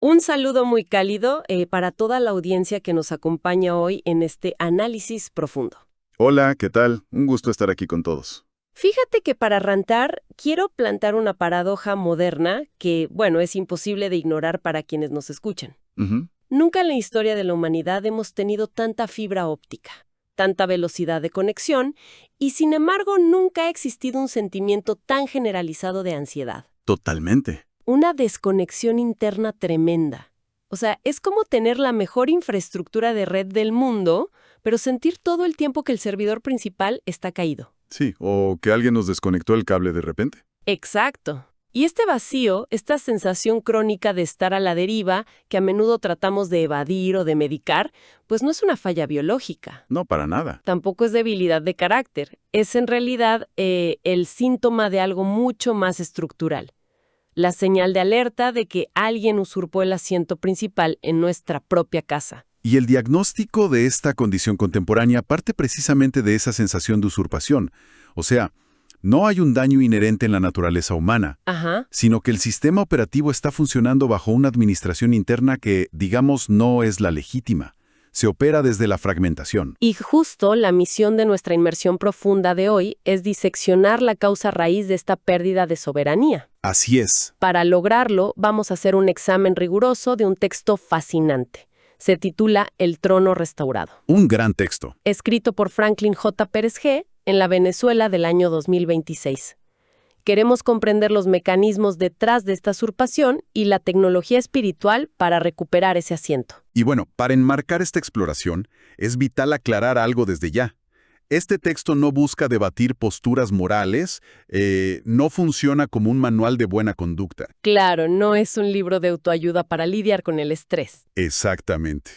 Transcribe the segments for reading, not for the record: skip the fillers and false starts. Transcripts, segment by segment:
Un saludo muy cálido para toda la audiencia que nos acompaña hoy en este análisis profundo. Hola, ¿qué tal? Un gusto estar aquí con todos. Fíjate que para arrancar, quiero plantar una paradoja moderna que, bueno, es imposible de ignorar para quienes nos escuchan. Ujú. Nunca en la historia de la humanidad hemos tenido tanta fibra óptica, tanta velocidad de conexión, y sin embargo nunca ha existido un sentimiento tan generalizado de ansiedad. Totalmente. Una desconexión interna tremenda. O sea, es como tener la mejor infraestructura de red del mundo, pero sentir todo el tiempo que el servidor principal está caído. Sí, o que alguien nos desconectó el cable de repente. Exacto. Y este vacío, esta sensación crónica de estar a la deriva, que a menudo tratamos de evadir o de medicar, pues no es una falla biológica. No, para nada. Tampoco es debilidad de carácter. Es en realidad el síntoma de algo mucho más estructural. La señal de alerta de que alguien usurpó el asiento principal en nuestra propia casa. Y el diagnóstico de esta condición contemporánea parte precisamente de esa sensación de usurpación. O sea, no hay un daño inherente en la naturaleza humana, Ajá. sino que el sistema operativo está funcionando bajo una administración interna que, digamos, no es la legítima. Se opera desde la fragmentación. Y justo la misión de nuestra inmersión profunda de hoy es diseccionar la causa raíz de esta pérdida de soberanía. Así es. Para lograrlo, vamos a hacer un examen riguroso de un texto fascinante. Se titula El trono restaurado. Un gran texto. Escrito por Franklin J. Pérez G. en la Venezuela del año 2026. Queremos comprender los mecanismos detrás de esta usurpación y la tecnología espiritual para recuperar ese asiento. Y bueno, para enmarcar esta exploración, es vital aclarar algo desde ya. Este texto no busca debatir posturas morales, no funciona como un manual de buena conducta. Claro, no es un libro de autoayuda para lidiar con el estrés. Exactamente.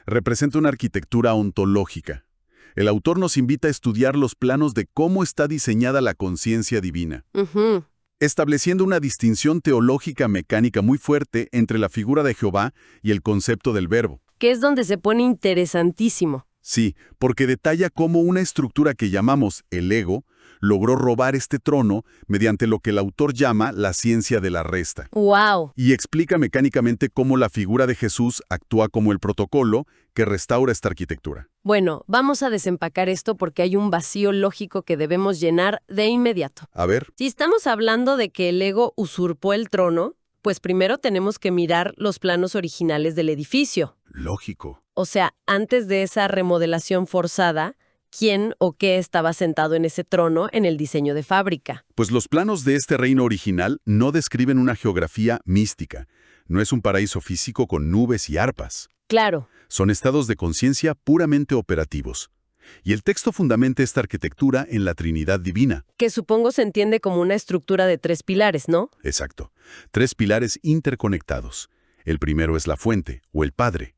Representa una arquitectura ontológica. El autor nos invita a estudiar los planos de cómo está diseñada la conciencia divina, Ujú. estableciendo una distinción teológica mecánica muy fuerte entre la figura de Jehová y el concepto del verbo. Que es donde se pone interesantísimo. Sí, porque detalla cómo una estructura que llamamos el ego logró robar este trono mediante lo que el autor llama la ciencia de la resta. ¡Wow! Y explica mecánicamente cómo la figura de Jesús actúa como el protocolo que restaura esta arquitectura. Bueno, vamos a desempacar esto porque hay un vacío lógico que debemos llenar de inmediato. A ver, Si estamos hablando de que el ego usurpó el trono, pues primero tenemos que mirar los planos originales del edificio. lógico. O sea, antes de esa remodelación forzada, ¿quién o qué estaba sentado en ese trono en el diseño de fábrica? Pues los planos de este reino original no describen una geografía mística. No es un paraíso físico con nubes y arpas. Claro. Son estados de conciencia puramente operativos. Y el texto fundamenta esta arquitectura en la Trinidad Divina. Que supongo se entiende como una estructura de 3 pilares, ¿no? Exacto. 3 pilares interconectados. El primero es la fuente, o el Padre.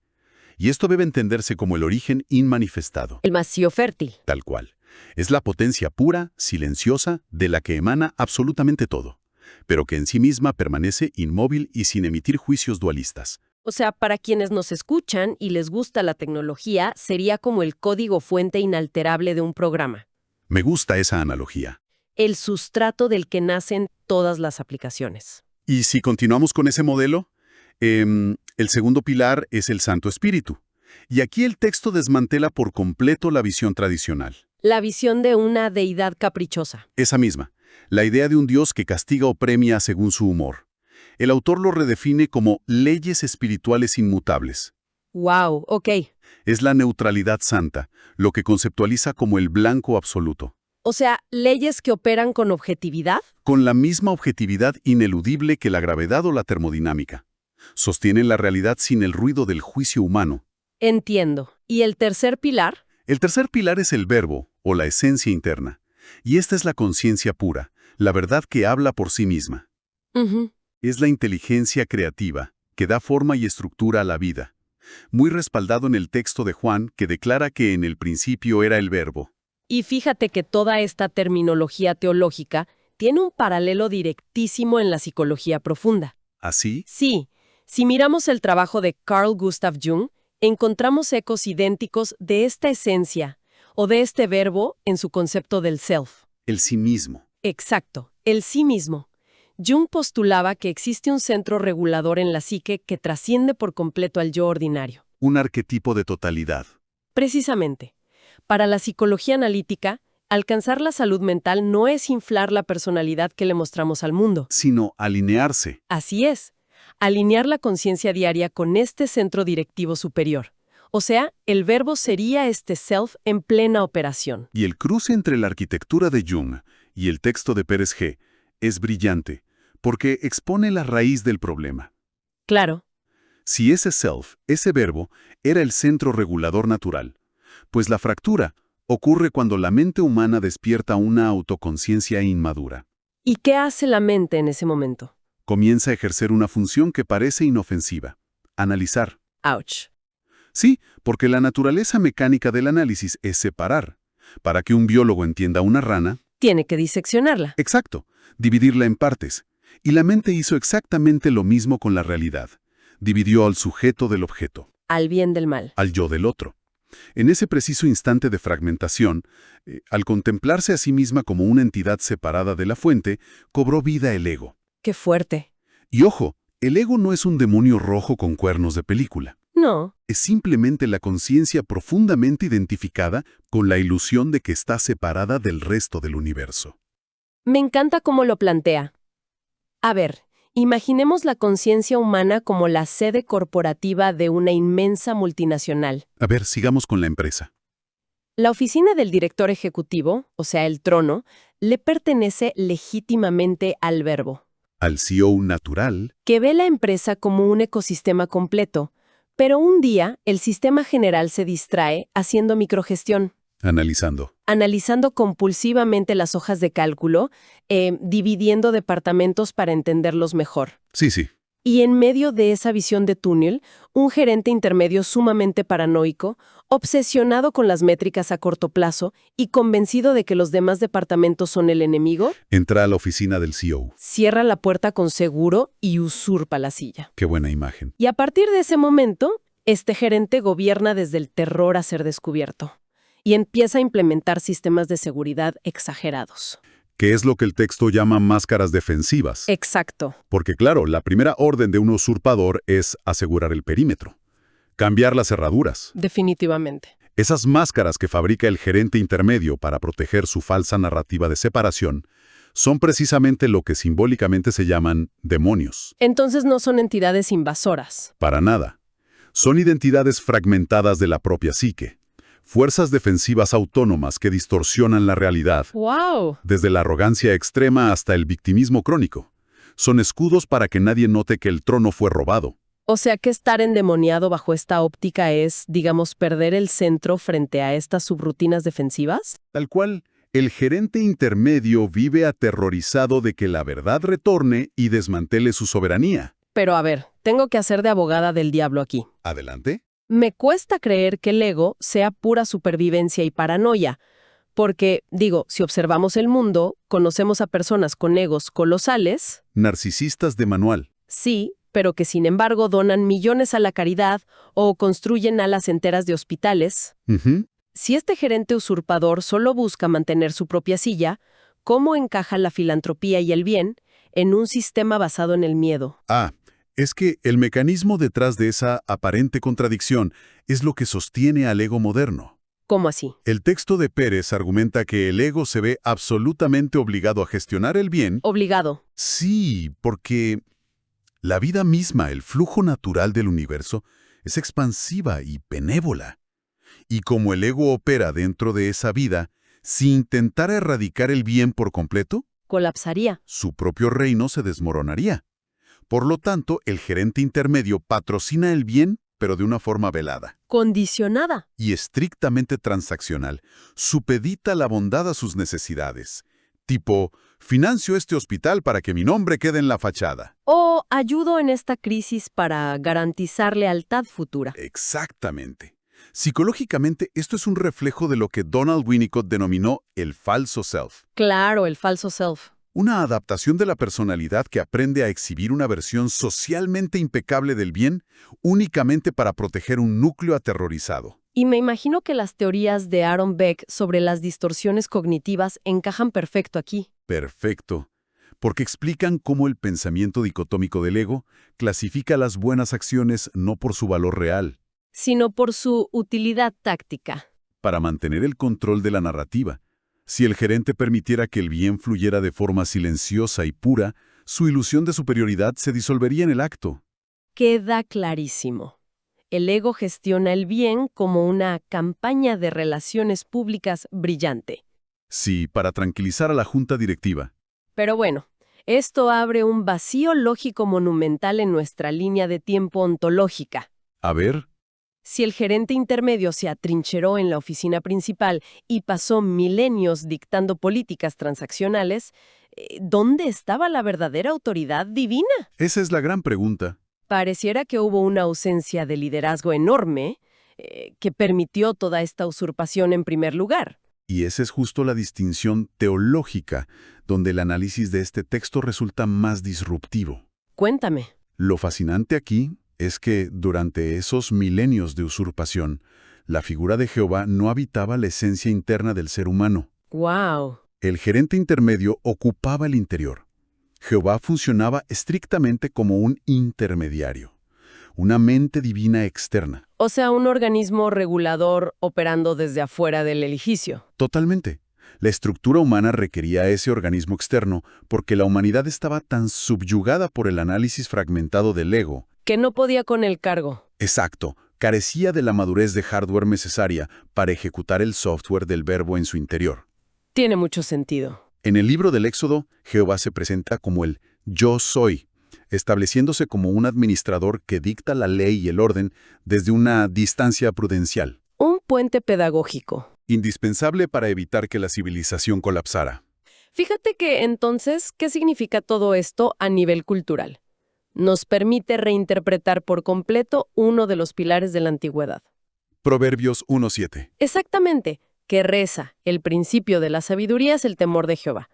Y esto debe entenderse como el origen inmanifestado, El vacío fértil. tal cual. Es la potencia pura, silenciosa, de la que emana absolutamente todo, pero que en sí misma permanece inmóvil y sin emitir juicios dualistas. O sea, para quienes nos escuchan y les gusta la tecnología, sería como el código fuente inalterable de un programa. Me gusta esa analogía. El sustrato del que nacen todas las aplicaciones. Y si continuamos con ese modelo, el segundo pilar es el Santo Espíritu. Y aquí el texto desmantela por completo la visión tradicional. La visión de una deidad caprichosa. Esa misma, la idea de un Dios que castiga o premia según su humor. El autor lo redefine como leyes espirituales inmutables. ¡Wow! Ok. Es la neutralidad santa, lo que conceptualiza como el blanco absoluto. O sea, leyes que operan con objetividad. Con la misma objetividad ineludible que la gravedad o la termodinámica. Sostienen la realidad sin el ruido del juicio humano. Entiendo. ¿Y el tercer pilar? El tercer pilar es el verbo, o la esencia interna. Y esta es la conciencia pura, la verdad que habla por sí misma. Ujú. Es la inteligencia creativa, que da forma y estructura a la vida. Muy respaldado en el texto de Juan, que declara que en el principio era el verbo. Y fíjate que toda esta terminología teológica tiene un paralelo directísimo en la psicología profunda. ¿Así? Sí, si miramos el trabajo de Carl Gustav Jung, encontramos ecos idénticos de esta esencia o de este verbo en su concepto del self. El sí mismo. Exacto, el sí mismo. Jung postulaba que existe un centro regulador en la psique que trasciende por completo al yo ordinario. Un arquetipo de totalidad. Precisamente, para la psicología analítica, alcanzar la salud mental no es inflar la personalidad que le mostramos al mundo. Sino alinearse. Así es, alinear la conciencia diaria con este centro directivo superior. O sea, el verbo sería este self en plena operación. Y el cruce entre la arquitectura de Jung y el texto de Pérez G es brillante, porque expone la raíz del problema. Claro. Si ese self, ese verbo, era el centro regulador natural, pues la fractura ocurre cuando la mente humana despierta una autoconciencia inmadura. ¿Y qué hace la mente en ese momento? Comienza a ejercer una función que parece inofensiva: analizar. Ouch. Sí, porque la naturaleza mecánica del análisis es separar. Para que un biólogo entienda una rana, Tiene que diseccionarla. exacto, dividirla en partes. Y la mente hizo exactamente lo mismo con la realidad. Dividió al sujeto del objeto, Al bien del mal. al yo del otro. En ese preciso instante de fragmentación, al contemplarse a sí misma como una entidad separada de la fuente, cobró vida el ego. Qué fuerte. Y ojo, el ego no es un demonio rojo con cuernos de película. No. Es simplemente la conciencia profundamente identificada con la ilusión de que está separada del resto del universo. Me encanta cómo lo plantea. A ver, imaginemos la conciencia humana como la sede corporativa de una inmensa multinacional. A ver, sigamos con la empresa. La oficina del director ejecutivo, o sea, el trono, le pertenece legítimamente al verbo, Al CEO natural, que ve la empresa como un ecosistema completo, pero un día el sistema general se distrae haciendo microgestión, analizando compulsivamente las hojas de cálculo, dividiendo departamentos para entenderlos mejor. Sí. Y en medio de esa visión de túnel, un gerente intermedio sumamente paranoico, obsesionado con las métricas a corto plazo y convencido de que los demás departamentos son el enemigo, Entra a la oficina del CEO. cierra la puerta con seguro y usurpa la silla. Qué buena imagen. Y a partir de ese momento, este gerente gobierna desde el terror a ser descubierto y empieza a implementar sistemas de seguridad exagerados. Que es lo que el texto llama máscaras defensivas. Exacto. Porque claro, la primera orden de un usurpador es asegurar el perímetro. Cambiar las cerraduras. Definitivamente. Esas máscaras que fabrica el gerente intermedio para proteger su falsa narrativa de separación son precisamente lo que simbólicamente se llaman demonios. Entonces no son entidades invasoras. Para nada. Son identidades fragmentadas de la propia psique. Fuerzas defensivas autónomas que distorsionan la realidad. ¡Wow! Desde la arrogancia extrema hasta el victimismo crónico. Son escudos para que nadie note que el trono fue robado. O sea que estar endemoniado bajo esta óptica es, digamos, perder el centro frente a estas subrutinas defensivas. Tal cual, el gerente intermedio vive aterrorizado de que la verdad retorne y desmantele su soberanía. Pero a ver, tengo que hacer de abogada del diablo aquí. ¿Adelante? Me cuesta creer que el ego sea pura supervivencia y paranoia, porque, si observamos el mundo, conocemos a personas con egos colosales. Narcisistas de manual. Sí, pero que sin embargo donan millones a la caridad o construyen alas enteras de hospitales. Si este gerente usurpador solo busca mantener su propia silla, ¿cómo encaja la filantropía y el bien en un sistema basado en el miedo? Es que el mecanismo detrás de esa aparente contradicción es lo que sostiene al ego moderno. ¿Cómo así? El texto de Pérez argumenta que el ego se ve absolutamente obligado a gestionar el bien. Obligado. Sí, porque la vida misma, el flujo natural del universo, es expansiva y benévola. Y como el ego opera dentro de esa vida, si intentara erradicar el bien por completo, colapsaría. Su propio reino se desmoronaría. Por lo tanto, el gerente intermedio patrocina el bien, pero de una forma velada. Condicionada. Y estrictamente transaccional. Supedita la bondad a sus necesidades. Tipo, financio este hospital para que mi nombre quede en la fachada. O ayudo en esta crisis para garantizar lealtad futura. Exactamente. Psicológicamente, esto es un reflejo de lo que Donald Winnicott denominó el falso self. Claro, el falso self. Una adaptación de la personalidad que aprende a exhibir una versión socialmente impecable del bien únicamente para proteger un núcleo aterrorizado. Y me imagino que las teorías de Aaron Beck sobre las distorsiones cognitivas encajan perfecto aquí. Perfecto. porque explican cómo el pensamiento dicotómico del ego clasifica las buenas acciones no por su valor real, sino por su utilidad táctica. para mantener el control de la narrativa. Si el gerente permitiera que el bien fluyera de forma silenciosa y pura, su ilusión de superioridad se disolvería en el acto. Queda clarísimo. El ego gestiona el bien como una campaña de relaciones públicas brillante. Sí, para tranquilizar a la junta directiva. Pero bueno, esto abre un vacío lógico monumental en nuestra línea de tiempo ontológica. A ver, Si el gerente intermedio se atrincheró en la oficina principal y pasó milenios dictando políticas transaccionales, ¿dónde estaba la verdadera autoridad divina? esa es la gran pregunta. Pareciera que hubo una ausencia de liderazgo enorme que permitió toda esta usurpación en primer lugar. Y esa es justo la distinción teológica, donde el análisis de este texto resulta más disruptivo. Cuéntame. Lo fascinante aquí es que, durante esos milenios de usurpación, la figura de Jehová no habitaba la esencia interna del ser humano. ¡Wow! El gerente intermedio ocupaba el interior. Jehová funcionaba estrictamente como un intermediario, una mente divina externa. O sea, un organismo regulador operando desde afuera del edificio. Totalmente. La estructura humana requería ese organismo externo porque la humanidad estaba tan subyugada por el análisis fragmentado del ego. Que no podía con el cargo. Exacto, carecía de la madurez de hardware necesaria para ejecutar el software del verbo en su interior. Tiene mucho sentido. En el libro del Éxodo, Jehová se presenta como el Yo Soy, estableciéndose como un administrador que dicta la ley y el orden desde una distancia prudencial, Un puente pedagógico. indispensable para evitar que la civilización colapsara. Fíjate que entonces, ¿qué significa todo esto a nivel cultural? Nos permite reinterpretar por completo uno de los pilares de la antigüedad. Proverbios 1:7. Exactamente, que reza, el principio de la sabiduría es el temor de Jehová.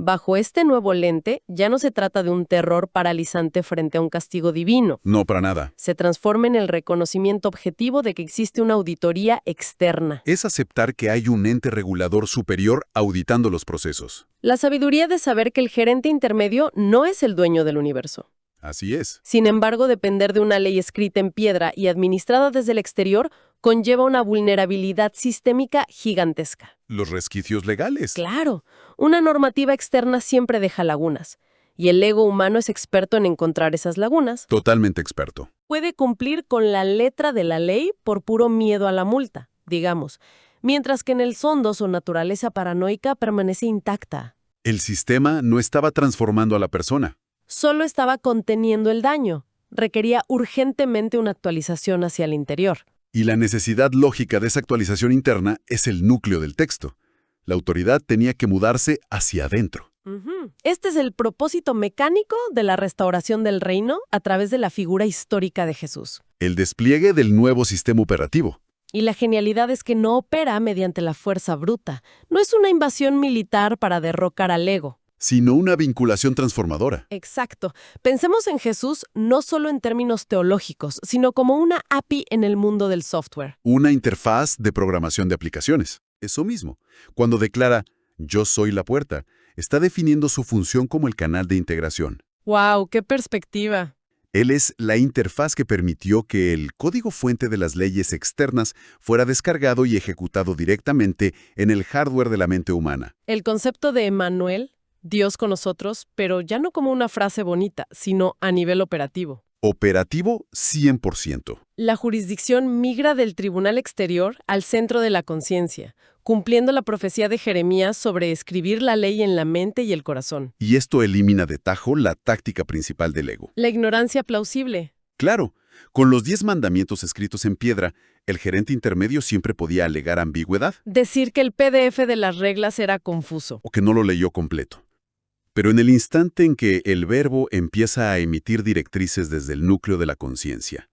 Bajo este nuevo lente, ya no se trata de un terror paralizante frente a un castigo divino. No, para nada. Se transforma en el reconocimiento objetivo de que existe una auditoría externa. Es aceptar que hay un ente regulador superior auditando los procesos. La sabiduría de saber que el gerente intermedio no es el dueño del universo. Así es. Sin embargo, depender de una ley escrita en piedra y administrada desde el exterior conlleva una vulnerabilidad sistémica gigantesca. Los resquicios legales. Claro, una normativa externa siempre deja lagunas, y el ego humano es experto en encontrar esas lagunas. Totalmente experto. Puede cumplir con la letra de la ley por puro miedo a la multa, digamos, mientras que en el fondo su naturaleza paranoica permanece intacta. El sistema no estaba transformando a la persona. Solo estaba conteniendo el daño. Requería urgentemente una actualización hacia el interior. Y la necesidad lógica de esa actualización interna es el núcleo del texto. La autoridad tenía que mudarse hacia adentro. Este es el propósito mecánico de la restauración del reino a través de la figura histórica de Jesús. El despliegue del nuevo sistema operativo. Y la genialidad es que no opera mediante la fuerza bruta. No es una invasión militar para derrocar al ego. Sino una vinculación transformadora. Exacto. Pensemos en Jesús no solo en términos teológicos, sino como una API en el mundo del software. Una interfaz de programación de aplicaciones. Eso mismo. Cuando declara, yo soy la puerta, está definiendo su función como el canal de integración. ¡Wow! ¡Qué perspectiva! Él es la interfaz que permitió que el código fuente de las leyes externas fuera descargado y ejecutado directamente en el hardware de la mente humana. El concepto de Emmanuel, Dios con nosotros, pero ya no como una frase bonita, sino a nivel operativo. Operativo 100%. La jurisdicción migra del tribunal exterior al centro de la conciencia, cumpliendo la profecía de Jeremías sobre escribir la ley en la mente y el corazón. Y esto elimina de tajo la táctica principal del ego. La ignorancia plausible. Claro, con los 10 mandamientos escritos en piedra, el gerente intermedio siempre podía alegar ambigüedad Decir que el PDF de las reglas era confuso. o que no lo leyó completo. Pero en el instante en que el verbo empieza a emitir directrices desde el núcleo de la conciencia,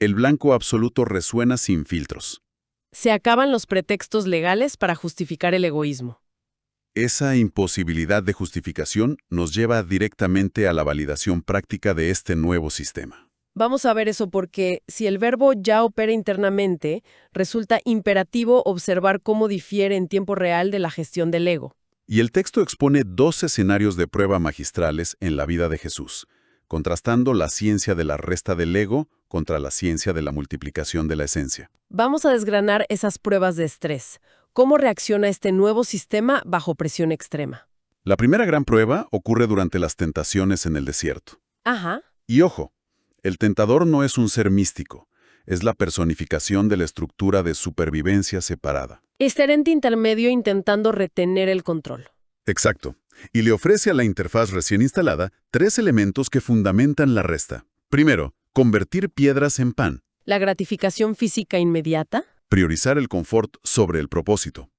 el blanco absoluto resuena sin filtros. Se acaban los pretextos legales para justificar el egoísmo. Esa imposibilidad de justificación nos lleva directamente a la validación práctica de este nuevo sistema. Vamos a ver eso porque si el verbo ya opera internamente, resulta imperativo observar cómo difiere en tiempo real de la gestión del ego. Y el texto expone 2 escenarios de prueba magistrales en la vida de Jesús, contrastando la ciencia de la resta del ego contra la ciencia de la multiplicación de la esencia. Vamos a desgranar esas pruebas de estrés. ¿Cómo reacciona este nuevo sistema bajo presión extrema? La primera gran prueba ocurre durante las tentaciones en el desierto. Ajá. Y ojo, el tentador no es un ser místico, es la personificación de la estructura de supervivencia separada. Este ente intermedio intentando retener el control. Exacto. Y le ofrece a la interfaz recién instalada 3 elementos que fundamentan la resta. Primero, convertir piedras en pan. ¿La gratificación física inmediata? Priorizar el confort sobre el propósito.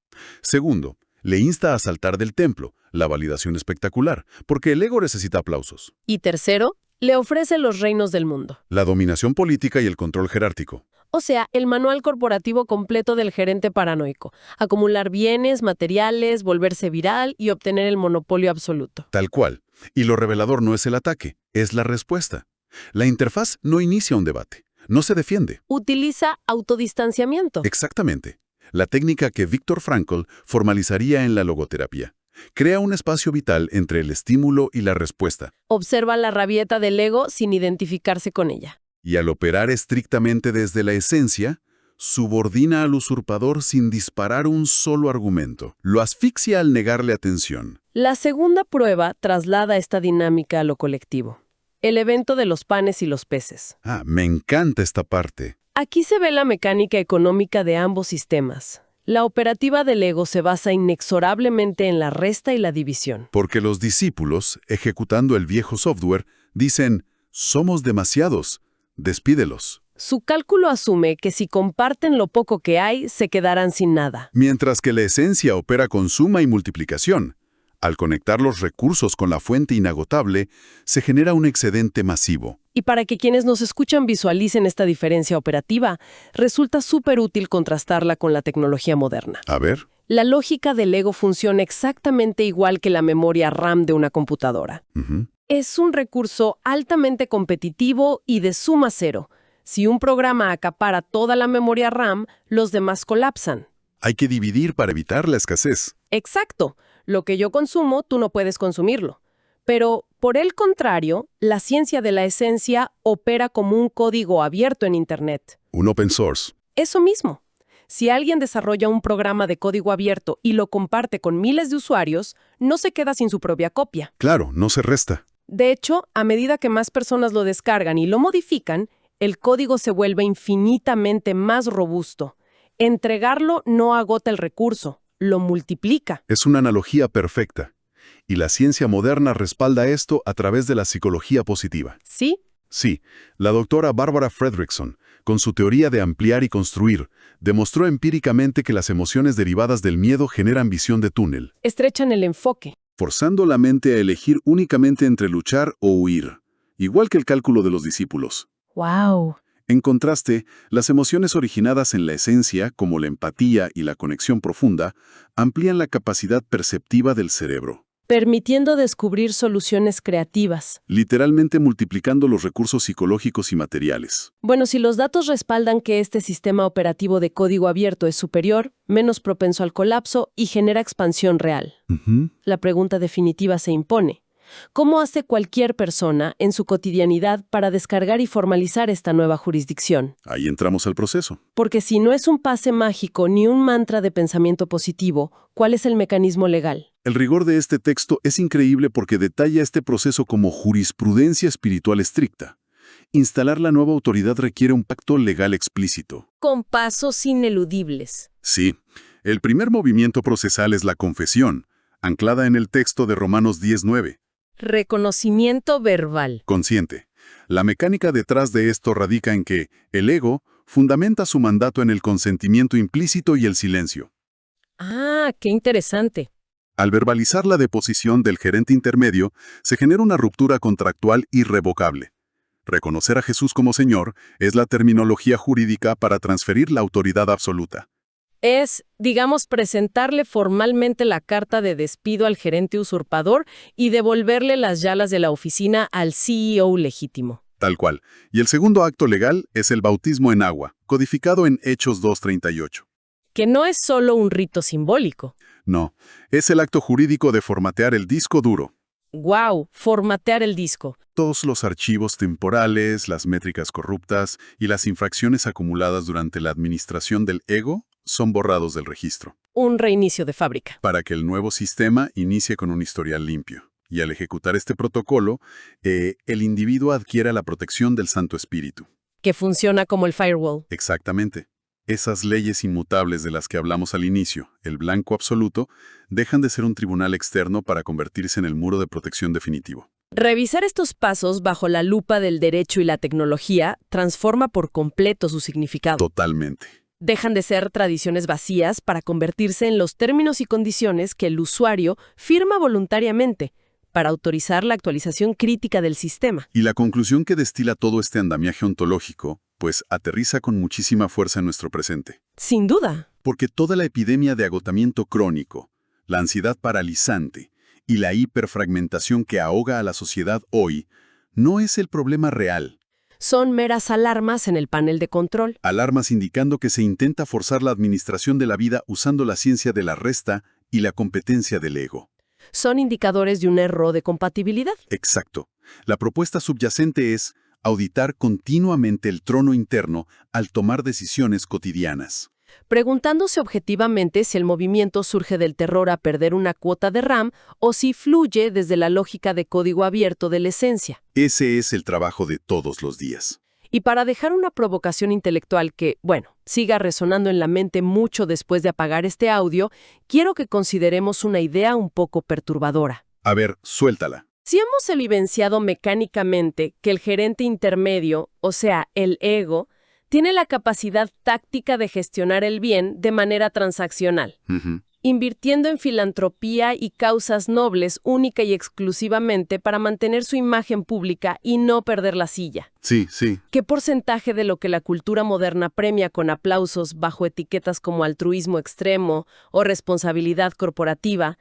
Segundo, le insta a saltar del templo, la validación espectacular, porque el ego necesita aplausos. Y tercero, le ofrece los reinos del mundo. La dominación política y el control jerárquico. O sea, el manual corporativo completo del gerente paranoico. Acumular bienes, materiales, volverse viral y obtener el monopolio absoluto. Tal cual. Y lo revelador no es el ataque, es la respuesta. La interfaz no inicia un debate, no se defiende. Utiliza autodistanciamiento. Exactamente. La técnica que Viktor Frankl formalizaría en la logoterapia. Crea un espacio vital entre el estímulo y la respuesta. Observa la rabieta del ego sin identificarse con ella. Y al operar estrictamente desde la esencia, subordina al usurpador sin disparar un solo argumento. Lo asfixia al negarle atención. La segunda prueba traslada esta dinámica a lo colectivo. El evento de los panes y los peces. Me encanta esta parte. Aquí se ve la mecánica económica de ambos sistemas. La operativa del ego se basa inexorablemente en la resta y la división. Porque los discípulos, ejecutando el viejo software, dicen, somos demasiados, despídelos. Su cálculo asume que si comparten lo poco que hay, se quedarán sin nada. Mientras que la esencia opera con suma y multiplicación. Al conectar los recursos con la fuente inagotable, se genera un excedente masivo. Y para que quienes nos escuchan visualicen esta diferencia operativa, resulta súper útil contrastarla con la tecnología moderna. A ver. La lógica del ego funciona exactamente igual que la memoria RAM de una computadora. Es un recurso altamente competitivo y de suma cero. Si un programa acapara toda la memoria RAM, los demás colapsan. Hay que dividir para evitar la escasez. Exacto. Lo que yo consumo, tú no puedes consumirlo. Pero, por el contrario, la ciencia de la esencia opera como un código abierto en Internet. Un open source. Eso mismo. Si alguien desarrolla un programa de código abierto y lo comparte con miles de usuarios, no se queda sin su propia copia. Claro, no se resta. De hecho, a medida que más personas lo descargan y lo modifican, el código se vuelve infinitamente más robusto. Entregarlo no agota el recurso. Lo multiplica. Es una analogía perfecta. Y la ciencia moderna respalda esto a través de la psicología positiva. ¿Sí? Sí, la doctora Barbara Fredrickson, con su teoría de ampliar y construir, demostró empíricamente que las emociones derivadas del miedo generan visión de túnel. Estrechan el enfoque. Forzando la mente a elegir únicamente entre luchar o huir, igual que el cálculo de los discípulos. ¡Wow! En contraste, las emociones originadas en la esencia, como la empatía y la conexión profunda, amplían la capacidad perceptiva del cerebro, permitiendo descubrir soluciones creativas. literalmente multiplicando los recursos psicológicos y materiales. Bueno, si los datos respaldan que este sistema operativo de código abierto es superior, menos propenso al colapso y genera expansión real, la pregunta definitiva se impone. ¿Cómo hace cualquier persona en su cotidianidad para descargar y formalizar esta nueva jurisdicción? Ahí entramos al proceso. Porque si no es un pase mágico ni un mantra de pensamiento positivo, ¿cuál es el mecanismo legal? El rigor de este texto es increíble porque detalla este proceso como jurisprudencia espiritual estricta. Instalar la nueva autoridad requiere un pacto legal explícito. Con pasos ineludibles. Sí, el primer movimiento procesal es la confesión, anclada en el texto de Romanos 10:9. Reconocimiento verbal. Consciente. La mecánica detrás de esto radica en que el ego fundamenta su mandato en el consentimiento implícito y el silencio. Ah, qué interesante. Al verbalizar la deposición del gerente intermedio, se genera una ruptura contractual irrevocable. Reconocer a Jesús como Señor es la terminología jurídica para transferir la autoridad absoluta. Es, digamos, presentarle formalmente la carta de despido al gerente usurpador y devolverle las llaves de la oficina al CEO legítimo. Tal cual. Y el segundo acto legal es el bautismo en agua, codificado en Hechos 2:38. Que no es solo un rito simbólico. No, es el acto jurídico de formatear el disco duro. ¡Guau! Formatear el disco. Todos los archivos temporales, las métricas corruptas y las infracciones acumuladas durante la administración del ego son borrados del registro, Un reinicio de fábrica. para que el nuevo sistema inicie con un historial limpio. Y al ejecutar este protocolo, el individuo adquiere la protección del Santo Espíritu. Que funciona como el firewall. Exactamente. Esas leyes inmutables de las que hablamos al inicio, el blanco absoluto, dejan de ser un tribunal externo para convertirse en el muro de protección definitivo. Revisar estos pasos bajo la lupa del derecho y la tecnología transforma por completo su significado. Totalmente. Dejan de ser tradiciones vacías para convertirse en los términos y condiciones que el usuario firma voluntariamente para autorizar la actualización crítica del sistema. Y la conclusión que destila todo este andamiaje ontológico, pues aterriza con muchísima fuerza en nuestro presente. Sin duda. Porque toda la epidemia de agotamiento crónico, la ansiedad paralizante y la hiperfragmentación que ahoga a la sociedad hoy, no es el problema real. Son meras alarmas en el panel de control. Alarmas indicando que se intenta forzar la administración de la vida usando la ciencia de la resta y la competencia del ego. Son indicadores de un error de compatibilidad. Exacto. La propuesta subyacente es auditar continuamente el trono interno al tomar decisiones cotidianas. Preguntándose objetivamente si el movimiento surge del terror a perder una cuota de RAM o si fluye desde la lógica de código abierto de la esencia. Ese es el trabajo de todos los días. Y para dejar una provocación intelectual que, siga resonando en la mente mucho después de apagar este audio, quiero que consideremos una idea un poco perturbadora. A ver, suéltala. Si hemos evidenciado mecánicamente que el gerente intermedio, o sea, el ego, tiene la capacidad táctica de gestionar el bien de manera transaccional, invirtiendo en filantropía y causas nobles única y exclusivamente para mantener su imagen pública y no perder la silla. Sí. ¿Qué porcentaje de lo que la cultura moderna premia con aplausos bajo etiquetas como altruismo extremo o responsabilidad corporativa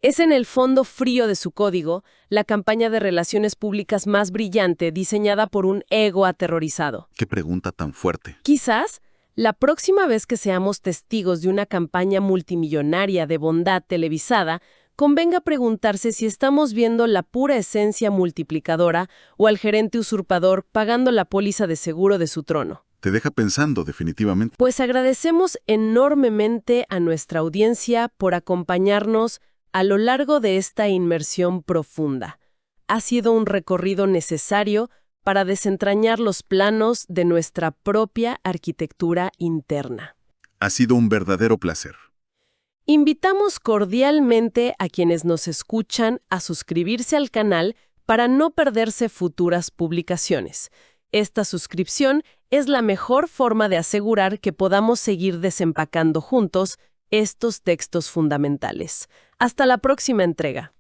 es en el fondo frío de su código la campaña de relaciones públicas más brillante diseñada por un ego aterrorizado? Qué pregunta tan fuerte. Quizás la próxima vez que seamos testigos de una campaña multimillonaria de bondad televisada, convenga preguntarse si estamos viendo la pura esencia multiplicadora o al gerente usurpador pagando la póliza de seguro de su trono. Te deja pensando, definitivamente. Pues agradecemos enormemente a nuestra audiencia por acompañarnos a lo largo de esta inmersión profunda. Ha sido un recorrido necesario para desentrañar los planos de nuestra propia arquitectura interna. Ha sido un verdadero placer. Invitamos cordialmente a quienes nos escuchan a suscribirse al canal para no perderse futuras publicaciones. Esta suscripción es la mejor forma de asegurar que podamos seguir desempacando juntos estos textos fundamentales. Hasta la próxima entrega.